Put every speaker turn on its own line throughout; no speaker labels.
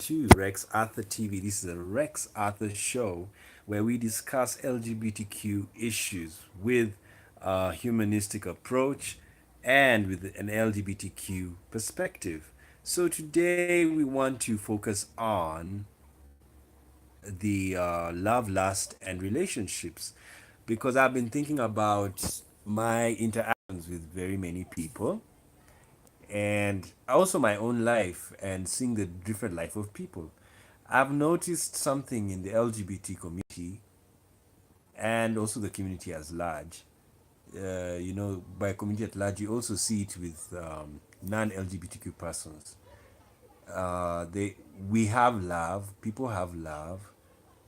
to Rex Arthur TV. This is a Rex Arthur show where we discuss LGBTQ issues with a humanistic approach and with an LGBTQ perspective. So today we want to focus on the love, lust, and relationships because I've been thinking about my interactions with very many people and also my own life and seeing the different life of people. I've noticed something in the LGBT community and also the community as large. By community at large, you also see it with non-LGBTQ persons. They we have love, people have love,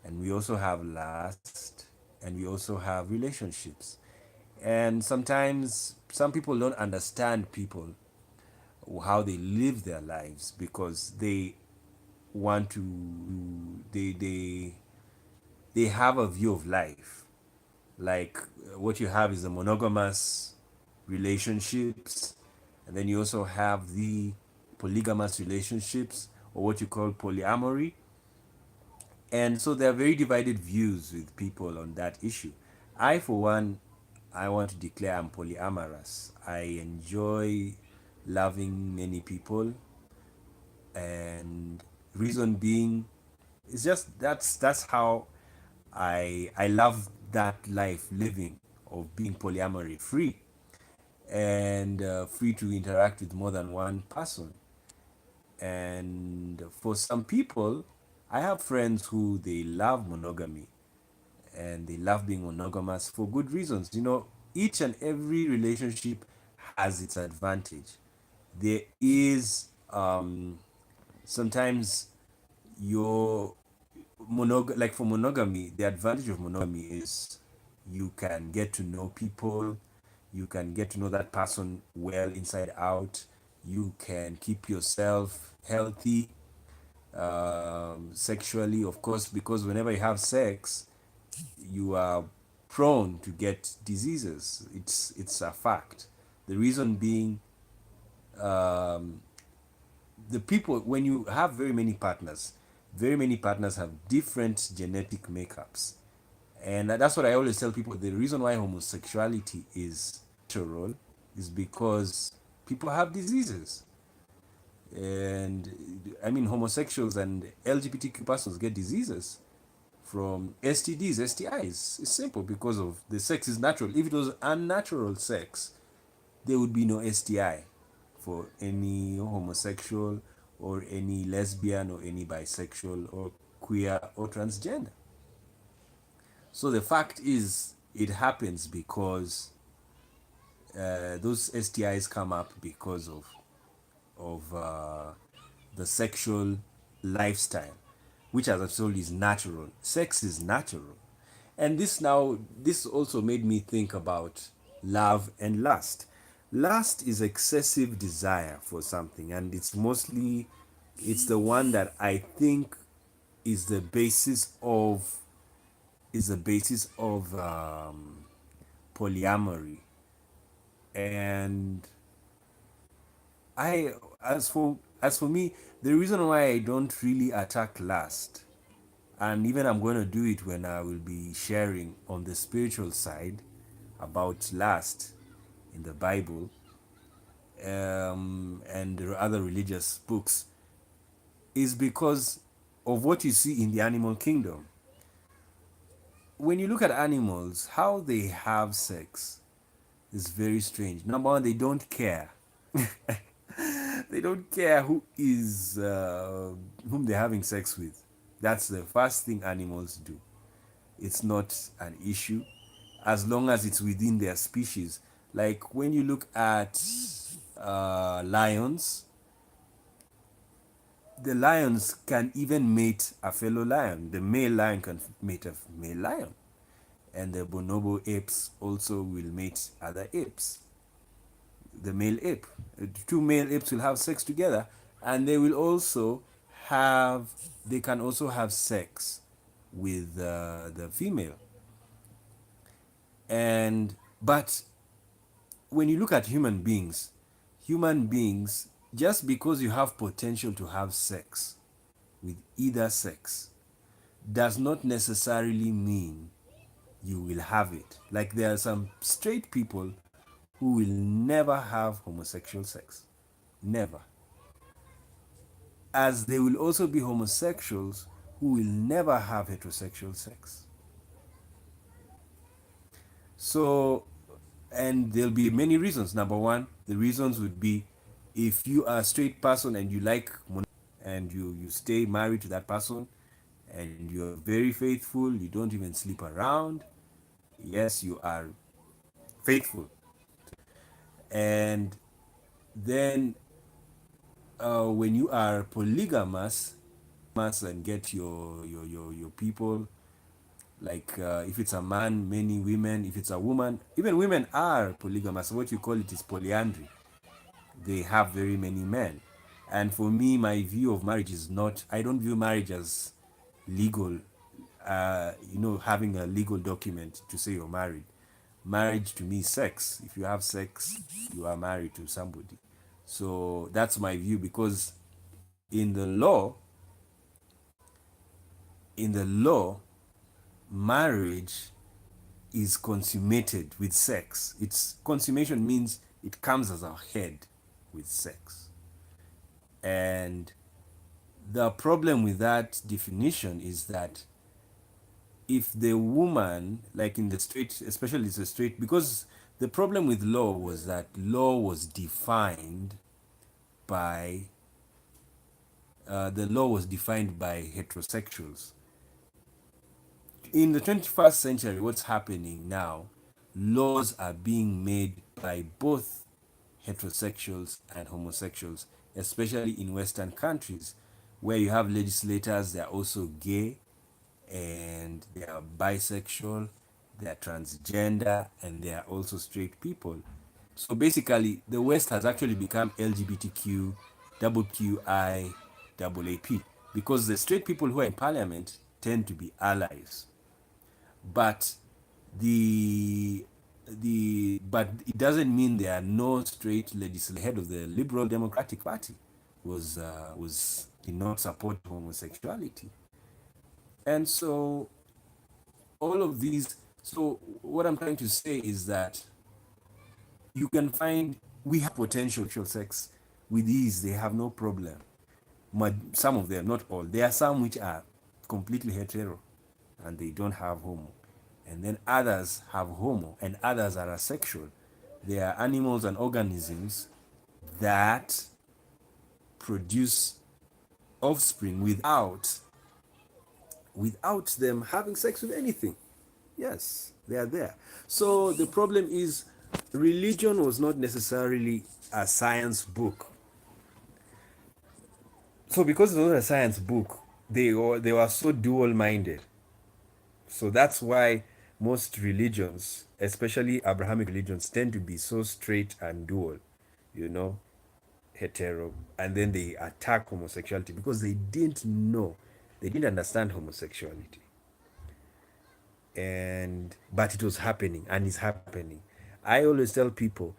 and we also have lust, and we also have relationships. And sometimes some people don't understand people how they live their lives because they want to they have a view of life like what you have is the monogamous relationships, and then you also have the polygamous relationships or what you call polyamory. And so there are very divided views with people on that issue. I for one, I want to declare I'm polyamorous. I enjoy loving many people, and reason being it's just that's how I love that life living of being polyamory free and free to interact with more than one person. And for some people, I have friends who they love monogamy and they love being monogamous for good reasons. You know, each and every relationship has its advantage. There is sometimes your like for monogamy, the advantage of monogamy is you can get to know people, you can get to know that person well inside out, you can keep yourself healthy sexually, of course, because whenever you have sex you are prone to get diseases. It's a fact. The reason being, the people, when you have very many partners have different genetic makeups. And that's what I always tell people. The reason why homosexuality is natural is because people have diseases. And I mean, homosexuals and LGBTQ persons get diseases from STDs, STIs. It's simple because of the sex is natural. If it was unnatural sex, there would be no STI for any homosexual or any lesbian or any bisexual or queer or transgender. So the fact is, it happens because those STIs come up because of the sexual lifestyle, which, as I've told you, is natural. Sex is natural, and this also made me think about love and lust. Lust is excessive desire for something, and it's the one that I think is the basis of polyamory. And I as for me, the reason why I don't really attack lust, and even I'm going to do it when I will be sharing on the spiritual side about lust in the Bible, and the other religious books, is because of what you see in the animal kingdom. When you look at animals, how they have sex is very strange. Number one, they don't care. They don't care whom they're having sex with. That's the first thing animals do. It's not an issue as long as it's within their species. Like when you look at lions, the lions can even mate a fellow lion. The male lion can mate a male lion. And the bonobo apes also will mate other apes. The male ape. Two male apes will have sex together, and have they can also have sex with the female. And but when you look at human beings, just because you have potential to have sex with either sex does not necessarily mean you will have it. Like there are some straight people who will never have homosexual sex. Never. As there will also be homosexuals who will never have heterosexual sex. So, and there'll be many reasons. Number one, the reasons would be if you are a straight person and you like and you stay married to that person and you're very faithful, you don't even sleep around, yes, you are faithful. And then when you are polygamous and get your people, like if it's a man, many women, if it's a woman, even women are polygamous. What you call it is polyandry. They have very many men. And for me, my view of marriage is not, I don't view marriage as legal, having a legal document to say you're married. Marriage to me is sex. If you have sex, you are married to somebody. So that's my view, because in the law, in the law, marriage is consummated with sex. Its consummation means it comes as a head with sex. And the problem with that definition is that if the woman, like in the straight, especially the straight, because the problem with law was that law was defined by the law was defined by heterosexuals. In the 21st century, what's happening now, laws are being made by both heterosexuals and homosexuals, especially in Western countries where you have legislators that are also gay and they are bisexual, they are transgender, and they are also straight people. So basically, the West has actually become LGBTQ, double QI, double AP, because the straight people who are in parliament tend to be allies. But but it doesn't mean there are no straight legislators. Head of the Liberal Democratic Party was did not support homosexuality, and so all of these. So what I'm trying to say is that you can find we have potential sex with these. They have no problem. Some of them, not all. There are some which are completely hetero and they don't have homo. And then others have homo and others are asexual. They are animals and organisms that produce offspring without them having sex with anything. Yes, they are there. So the problem is religion was not necessarily a science book. So because it was not a science book, they were so dual minded. So that's why most religions, especially Abrahamic religions, tend to be so straight and dual, you know, hetero. And then they attack homosexuality because they didn't know, they didn't understand homosexuality. But it was happening and is happening. I always tell people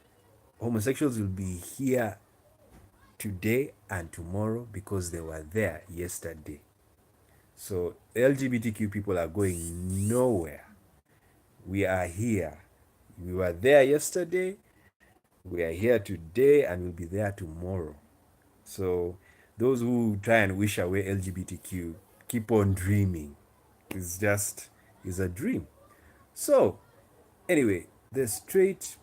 homosexuals will be here today and tomorrow because they were there yesterday. So LGBTQ people are going nowhere. We are here. We were there yesterday, we are here today, and we'll be there tomorrow. So those who try and wish away LGBTQ keep on dreaming. It's a dream. So anyway, the straight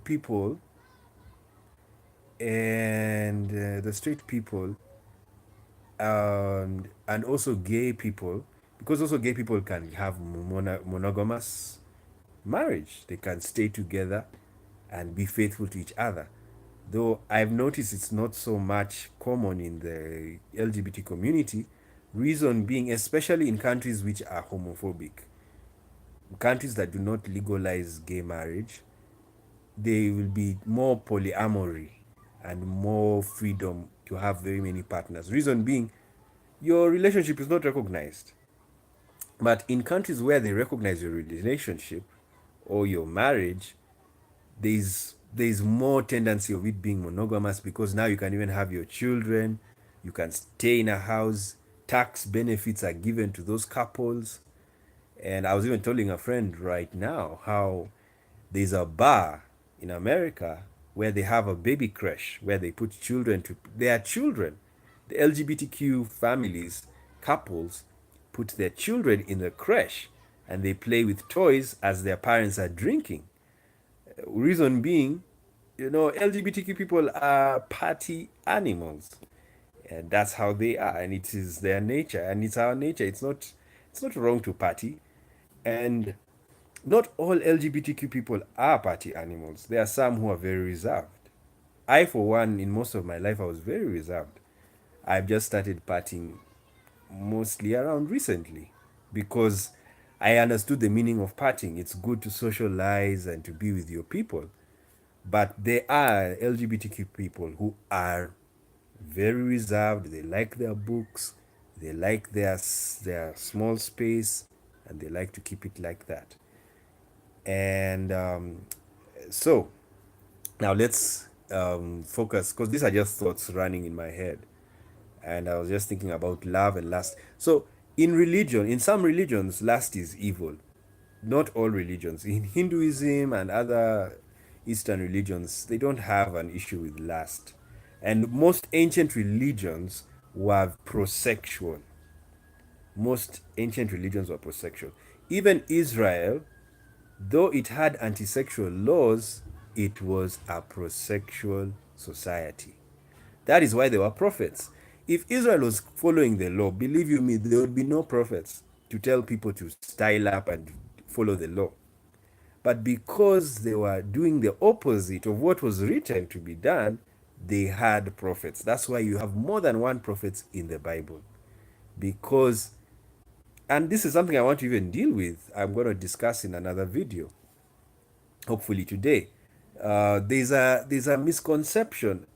people and the straight people and also gay people, because also gay people can have monogamous marriage. They can stay together and be faithful to each other. Though I've noticed it's not so much common in the LGBT community, reason being, especially in countries which are homophobic, countries that do not legalize gay marriage, there will be more polyamory and more freedom to have very many partners. Reason being, your relationship is not recognized. But in countries where they recognize your relationship or your marriage, there's more tendency of it being monogamous, because now you can even have your children, you can stay in a house tax benefits are given to those couples. And I was even telling a friend right now how there's a bar in America where they have a baby creche where they put children to their children. The LGBTQ families, couples, put their children in the creche and they play with toys as their parents are drinking. Reason being, LGBTQ people are party animals. And that's how they are, and it is their nature, and it's our nature. It's not wrong to party. And not all LGBTQ people are party animals. There are some who are very reserved. I, for one, in most of my life, I was very reserved. I've just started partying mostly around recently because I understood the meaning of partying. It's good to socialize and to be with your people. But there are LGBTQ people who are very reserved. They like their books, they like their small space, and they like to keep it like that. And so now let's focus, because these are just thoughts running in my head, and I was just thinking about love and lust. So in some religions, lust is evil. Not all religions. In Hinduism and other Eastern religions, they don't have an issue with lust. And most ancient religions were prosexual. Most ancient religions were prosexual. Even Israel, though it had anti-sexual laws, it was a prosexual society. That is why there were prophets. If Israel was following the law, believe you me, there would be no prophets to tell people to style up and follow the law. But because they were doing the opposite of what was written to be done, they had prophets. That's why you have more than one prophet in the Bible. Because, and this is something I want to even deal with, I'm going to discuss in another video, hopefully today. There's a misconception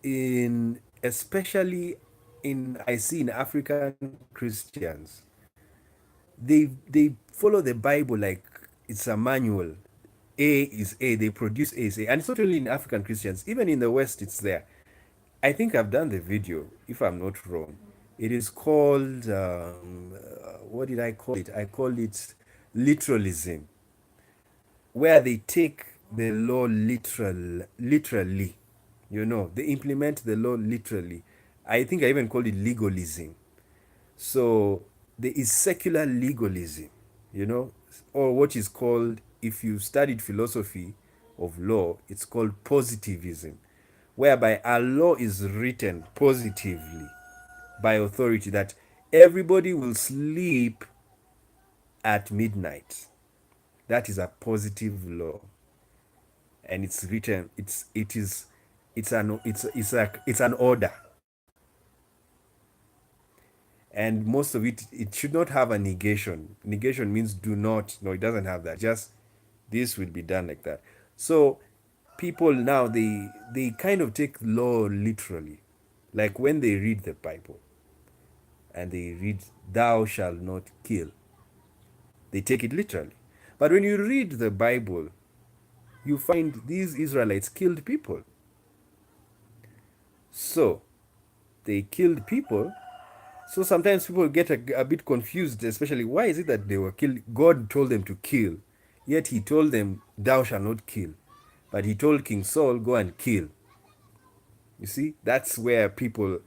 in, especially in, I see in African Christians. They follow the Bible like it's a manual. A is A. They produce A is A, and it's not only in African Christians. Even in the West, it's there. I think I've done the video, if I'm not wrong. It is called what did I call it? I call it literalism, where they take the law literally. They implement the law literally. I think I even called it legalism. So there is secular legalism, or what is called, if you studied philosophy of law, it's called positivism, whereby a law is written positively by authority that everybody will sleep at midnight. That is a positive law, and it's written. It's an order, and most of it should not have a negation. Negation means do not. No, it doesn't have that. Just this will be done like that. So people now, they kind of take law literally, like when they read the Bible and they read thou shalt not kill, they take it literally. But when you read the Bible, you find these Israelites killed people. So they killed people. So sometimes people get a bit confused, especially why is it that they were killed? God told them to kill, yet he told them, thou shalt not kill. But he told King Saul, go and kill. You see, that's where people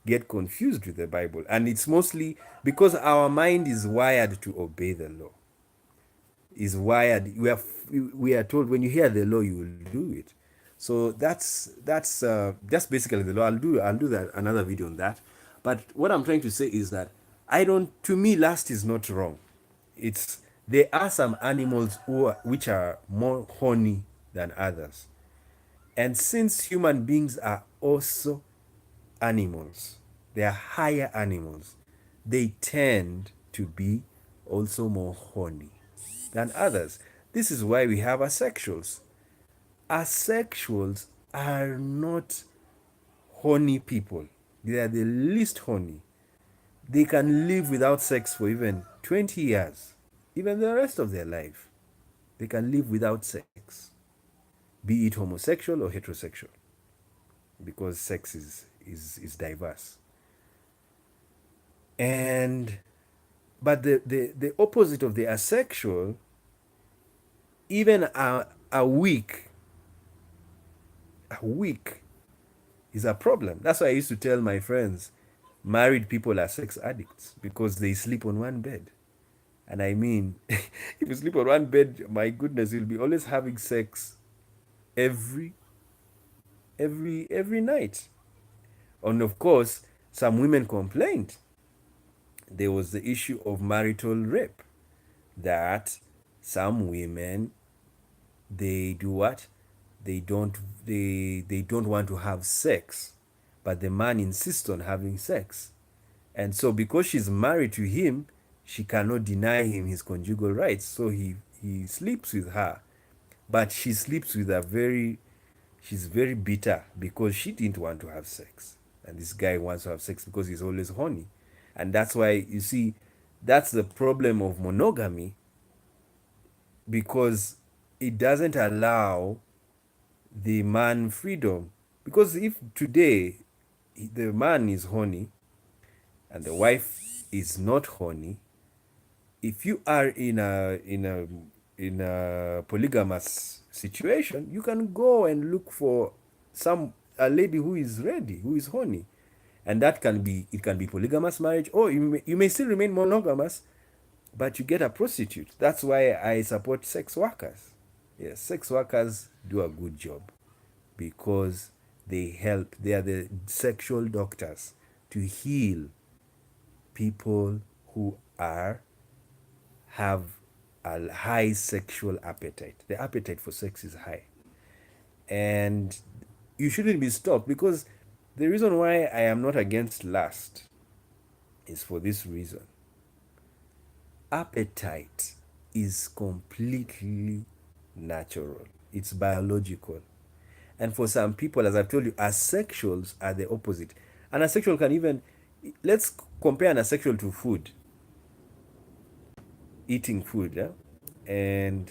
get confused with the Bible. And it's mostly because our mind is wired to obey the law. Is wired. We are told when you hear the law, you will do it. So that's basically the law. I'll do that another video on that. But what I'm trying to say is that I don't. To me, lust is not wrong. It's There are some animals which are more horny than others, and since human beings are also animals, they are higher animals, they tend to be also more horny than others. This is why we have asexuals. Asexuals are not horny people. They are the least horny. They can live without sex for even 20 years, even the rest of their life. They can live without sex, be it homosexual or heterosexual, because sex is diverse. And but the opposite of the asexual, even a week is a problem. That's why I used to tell my friends married people are sex addicts because they sleep on one bed. And I mean, if you sleep on one bed, my goodness, you'll be always having sex every every night. And of course, some women complained. There was the issue of marital rape, that some women, they do what? They don't they don't want to have sex, but the man insists on having sex. And so because she's married to him, she cannot deny him his conjugal rights. So he sleeps with her. But she sleeps with a very she's very bitter because she didn't want to have sex. And this guy wants to have sex because he's always horny. And that's why you see that's the problem of monogamy, because it doesn't allow the man freedom. Because if today the man is horny and the wife is not horny, if you are in a polygamous situation, you can go and look for some a lady who is ready, who is horny, and that can be, it can be polygamous marriage, or you may still remain monogamous, but you get a prostitute. That's why I support sex workers. Yes, sex workers do a good job because they help. They are the sexual doctors to heal people who are have a high sexual appetite. The appetite for sex is high. And you shouldn't be stopped, because the reason why I am not against lust is for this reason. Appetite is completely natural, it's biological. And for some people, as I've told you, asexuals are the opposite. An asexual can even, let's compare an asexual to food, eating food, yeah? And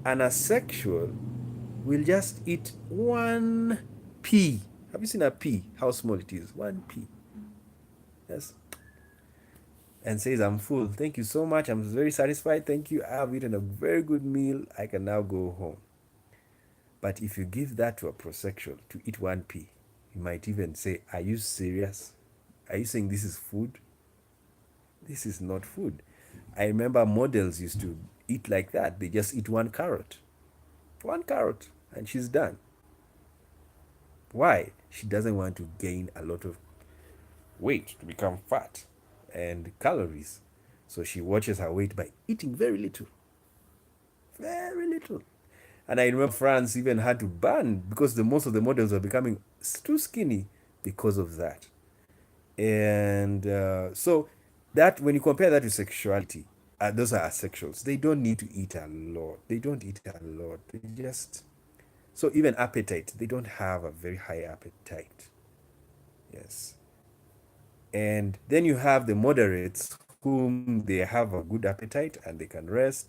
an asexual will just eat one pea. Have you seen a pea? How small it is? One pea. Yes. And says, I'm full. Thank you so much. I'm very satisfied. Thank you. I have eaten a very good meal. I can now go home. But if you give that to a prosexual to eat one pea, you might even say, are you serious? Are you saying this is food? This is not food. I remember models used to eat like that. They just eat one carrot, and she's done. Why? She doesn't want to gain a lot of weight to become fat and calories. So she watches her weight by eating very little. Very little. And I remember France even had to ban, because the most of the models were becoming too skinny because of that. And so that, when you compare that to sexuality, those are asexuals. They don't need to eat a lot. They don't eat a lot. They just, so even appetite, they don't have a very high appetite. Yes. And then you have the moderates, whom they have a good appetite and they can rest.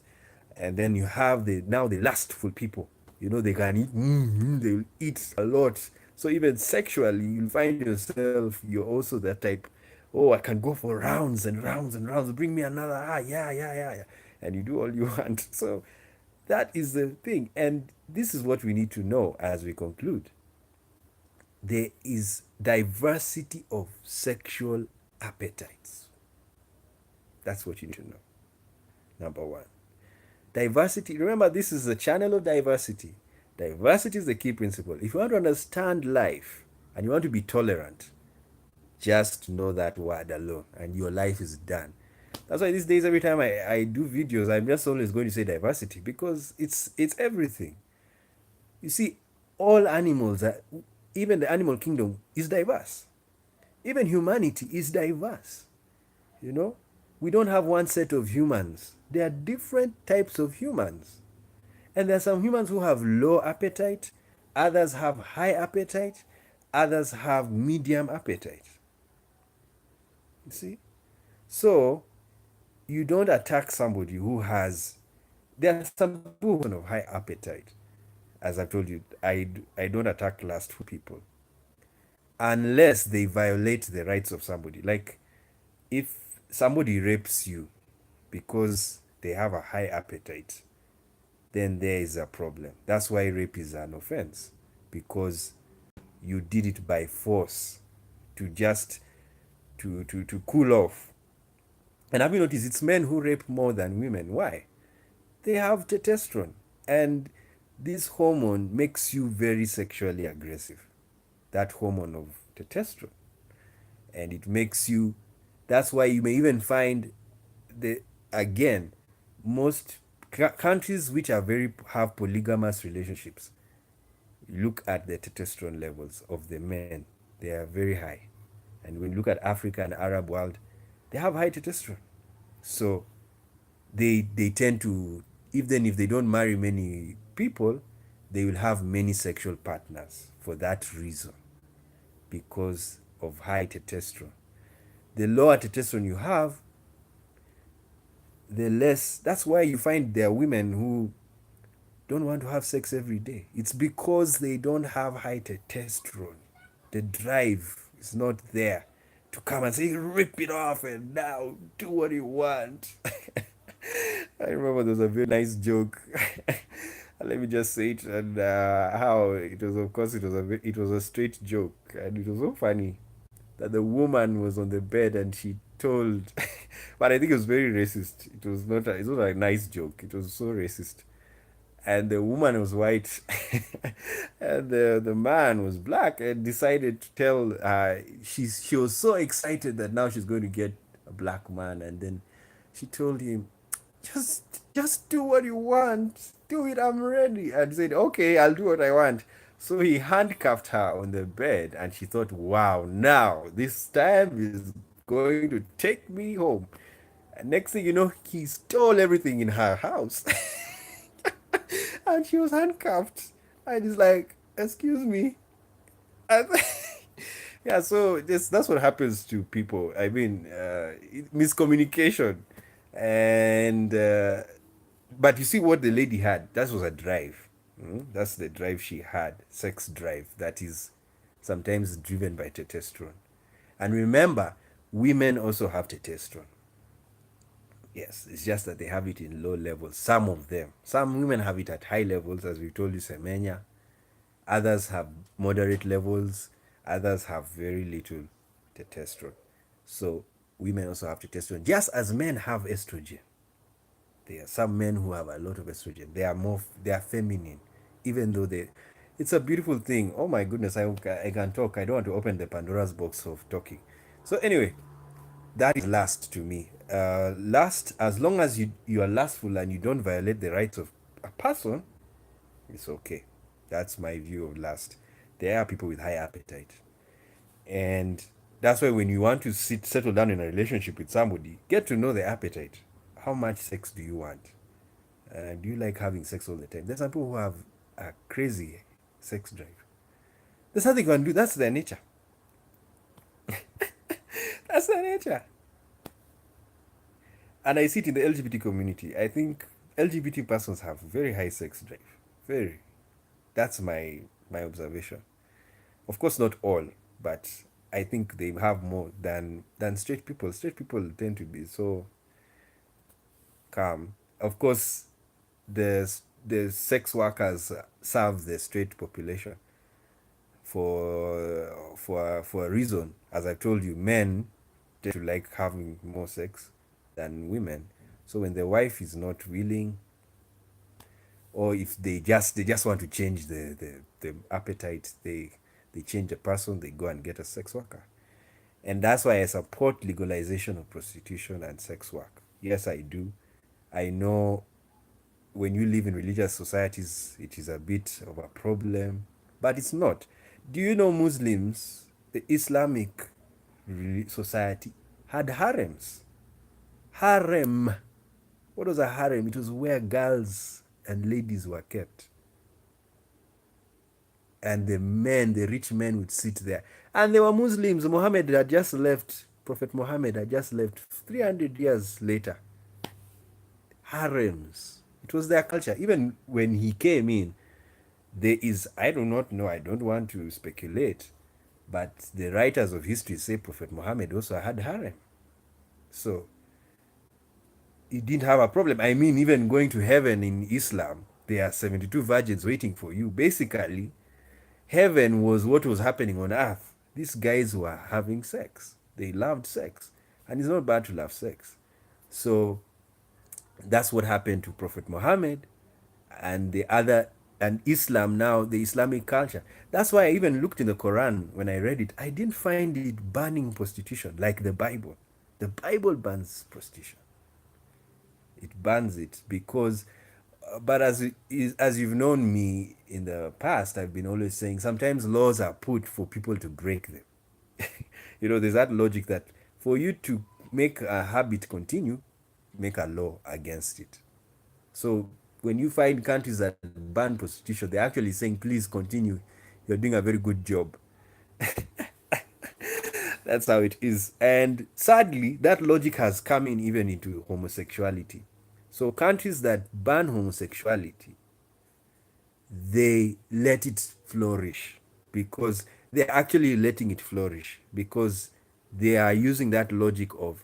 And then you have the now the lustful people. You know, they can eat, they'll eat a lot. So even sexually, you'll find yourself, you're also that type. Oh, I can go for rounds and rounds and rounds. Bring me another. Ah, yeah. And you do all you want. So that is the thing. And this is what we need to know as we conclude. There is diversity of sexual appetites. That's what you need to know. Number one. Diversity, remember, this is a channel of diversity. Diversity is the key principle. If you want to understand life and you want to be tolerant, just know that word alone and your life is done. That's why these days, every time I do videos, I'm just always going to say diversity, because it's everything. You see, all animals, even the animal kingdom is diverse. Even humanity is diverse. You know, we don't have one set of humans. There are different types of humans. And there are some humans who have low appetite, others have high appetite, others have medium appetite. You see? So, you don't attack somebody who has. There are some people who have high appetite. As I've told you, I don't attack lustful people unless they violate the rights of somebody. Like, if somebody rapes you because they have a high appetite, then there is a problem. That's why rape is an offense, because you did it by force to just to cool off. And have you noticed it's men who rape more than women? Why? They have testosterone, and this hormone makes you very sexually aggressive. That hormone of testosterone, and it makes you. That's why you may even find the again most countries which are very have polygamous relationships. Look at the testosterone levels of the men; they are very high. And when you look at Africa and Arab world, they have high testosterone. So they tend to, even if they don't marry many people, they will have many sexual partners for that reason, because of high testosterone. The lower testosterone you have, the less. That's why you find there are women who don't want to have sex every day. It's because they don't have high testosterone. The drive is not there to come and say, rip it off and now do what you want. I remember there was a very nice joke. Let me just say it, and how it was. Of course, it was a straight joke, and it was so funny that the woman was on the bed and she told, but I think it was very racist. It was not. It was not a nice joke. It was so racist, and the woman was white, and the man was black, and decided to tell. She was so excited that now she's going to get a black man, and then she told him, just just do what you want, do it, I'm ready, and said, okay, I'll do what I want. So he handcuffed her on the bed, and she thought, wow, now this time is going to take me home. And next thing you know, he stole everything in her house. And she was handcuffed, and he's like, excuse me. And yeah, so that's what happens to people. I mean, miscommunication. And but you see what the lady had, that was a drive. That's the drive she had, sex drive, that is sometimes driven by testosterone. And remember, women also have testosterone. Yes, it's just that they have it in low levels. Some of them. Some women have it at high levels, as we told you, semenya. Others have moderate levels. Others have very little testosterone. So women also have testosterone, just as men have estrogen. There are some men who have a lot of estrogen. They are feminine, even though they. It's a beautiful thing. Oh my goodness, I can talk. I don't want to open the Pandora's box of talking. So anyway, that is lust to me. Lust, as long as you are lustful and you don't violate the rights of a person, it's okay. That's my view of lust. There are people with high appetite, and that's why when you want to settle down in a relationship with somebody, get to know their appetite. How much sex do you want? Do you like having sex all the time? There's some people who have a crazy sex drive. There's nothing you can do. That's their nature. That's their nature. And I see it in the LGBT community. I think LGBT persons have very high sex drive. Very. That's my observation. Of course, not all, but I think they have more than straight people. Straight people tend to be so calm. Of course, the the sex workers serve the straight population for a reason. As I told you, men tend to like having more sex than women. So when the wife is not willing, or if they just want to change the appetite, they change the person, they go and get a sex worker. And that's why I support legalization of prostitution and sex work. Yes, I do. I know when you live in religious societies, it is a bit of a problem, but it's not. Do you know Muslims, the Islamic society, had harems? Harem. What was a harem? It was where girls and ladies were kept. And the men, the rich men, would sit there. And they were Muslims. Muhammad had just left, Prophet Muhammad had just left 300 years later. Harems. It was their culture. Even when he came in, there is, I do not know, I don't want to speculate, but the writers of history say Prophet Muhammad also had harem. So he didn't have a problem. I mean, even going to heaven in Islam, there are 72 virgins waiting for you. Basically, heaven was what was happening on earth. These guys were having sex. They loved sex. And it's not bad to love sex. So that's what happened to Prophet Muhammad and the other, and Islam now, the Islamic culture. That's why I even looked in the Quran when I read it. I didn't find it banning prostitution like the Bible. The Bible bans prostitution. It bans it because, but as you've known me in the past, I've been always saying sometimes laws are put for people to break them. There's that logic that for you to make a habit continue, make a law against it. So when you find countries that ban prostitution, they're actually saying, please continue. You're doing a very good job. That's how it is. And sadly, that logic has come in even into homosexuality. So countries that ban homosexuality, they let it flourish because they're actually letting it flourish because they are using that logic of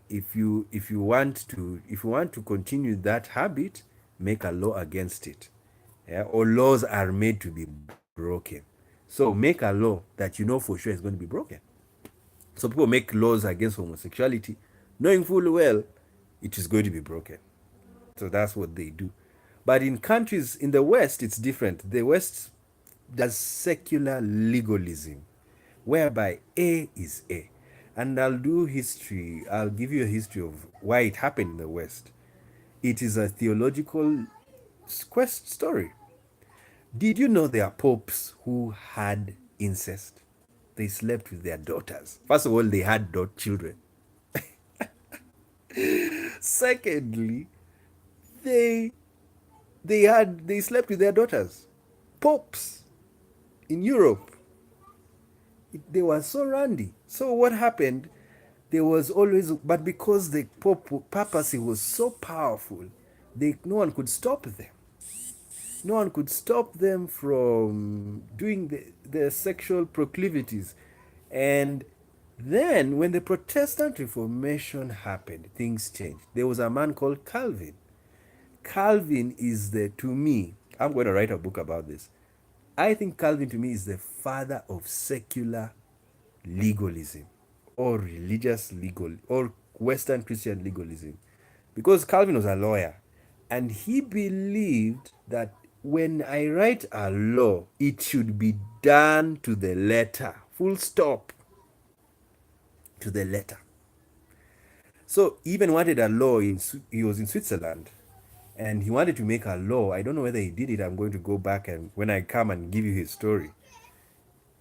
if you want to continue that habit, make a law against it. Yeah? Or laws are made to be broken. So make a law that you know for sure is going to be broken. So people make laws against homosexuality, knowing full well it is going to be broken. So that's what they do. But in countries in the West, it's different. The West does secular legalism, whereby A is A. And I'll give you a history of why it happened in the West. It is a theological quest story. Did you know there are popes who had incest? They slept with their daughters. First of all, they had children. Secondly, they they slept with their daughters. Popes in Europe, they were so randy. So what happened? There was always, but because the papacy was so powerful, no one could stop them. No one could stop them from doing their sexual proclivities. And then when the Protestant Reformation happened, things changed. There was a man called Calvin. Calvin is to me, I'm going to write a book about this. I think Calvin to me is the father of secular legalism or religious legal or Western Christian legalism, because Calvin was a lawyer and he believed that when I write a law, it should be done to the letter, full stop, to the letter. So he even wanted a law he was in Switzerland and he wanted to make a law. I don't know whether he did it. I'm going to go back and when I come and give you his story.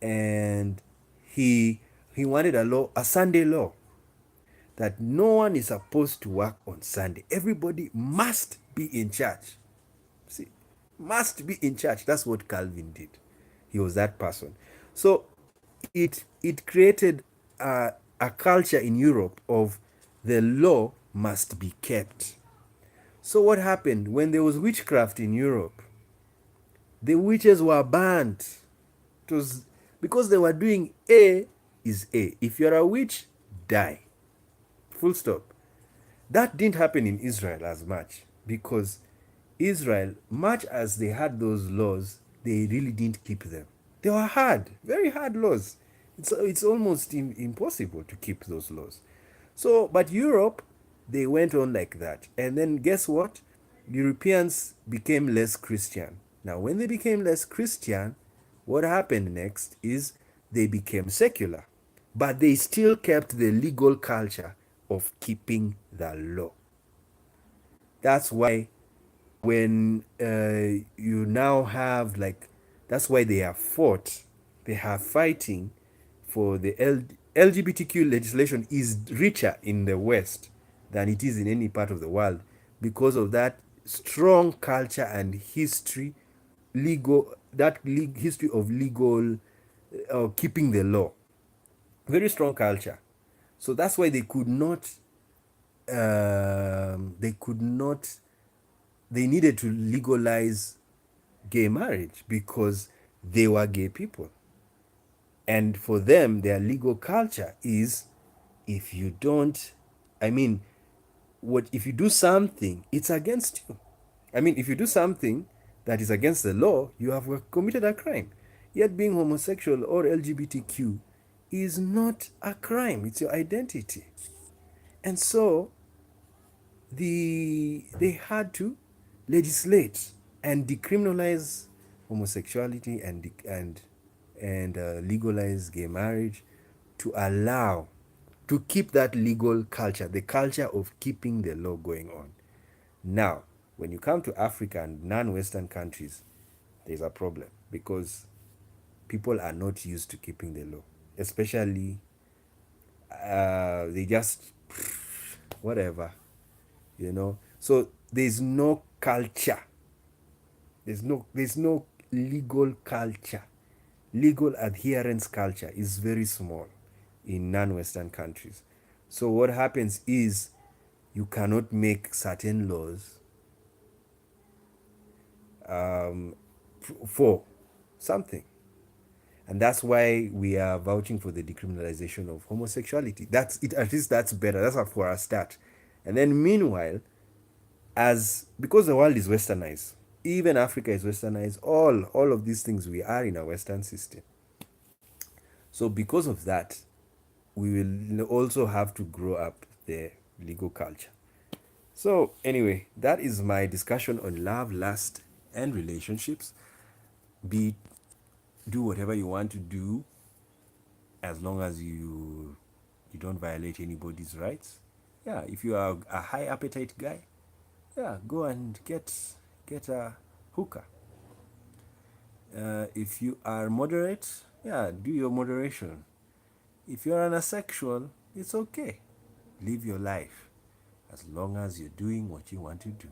And he wanted a Sunday law, that no one is supposed to work on Sunday. Everybody must be in church. See, must be in church. That's what Calvin did. He was that person. So it created a culture in Europe of the law must be kept. So what happened when there was witchcraft in Europe? The witches were banned. It was because they were doing A is A. If you're a witch, die. Full stop. That didn't happen in Israel as much because Israel, much as they had those laws, they really didn't keep them. They were hard, very hard laws. It's almost impossible to keep those laws. So, but Europe, they went on like that. And then guess what? Europeans became less Christian. Now, when they became less Christian, what happened next is they became secular. But they still kept the legal culture of keeping the law. That's why when you now have that's why they have fought. They have fighting for the LGBTQ legislation is richer in the West than it is in any part of the world because of that strong culture and history, history of legal keeping the law. Very strong culture. So that's why they could not they needed to legalize gay marriage because they were gay people. And for them, their legal culture is If you don't, I mean, what if you do something, it's against you. I mean, if you do something that is against the law, you have committed a crime. Yet being homosexual or LGBTQ is not a crime, it's your identity. And so they had to legislate and decriminalize homosexuality and legalize gay marriage to allow to keep that legal culture, the culture of keeping the law going on. Now, when you come to Africa and non-Western countries, there's a problem because people are not used to keeping the law, especially they just whatever, you know. So there's no culture. There's no legal culture. Legal adherence culture is very small in non-Western countries. So what happens is you cannot make certain laws for something. And that's why we are vouching for the decriminalization of homosexuality. That's it. At least that's better. That's for a start. And then meanwhile, as because the world is westernized, even Africa is westernized, all of these things, we are in a Western system. So because of that, we will also have to grow up the legal culture. So anyway, that is my discussion on love, lust, and relationships. Be Do whatever you want to do as long as you don't violate anybody's rights. Yeah, if you are a high appetite guy, yeah, go and get a hookah. If you are moderate, yeah, do your moderation. If you're an asexual, it's okay. Live your life as long as you're doing what you want to do.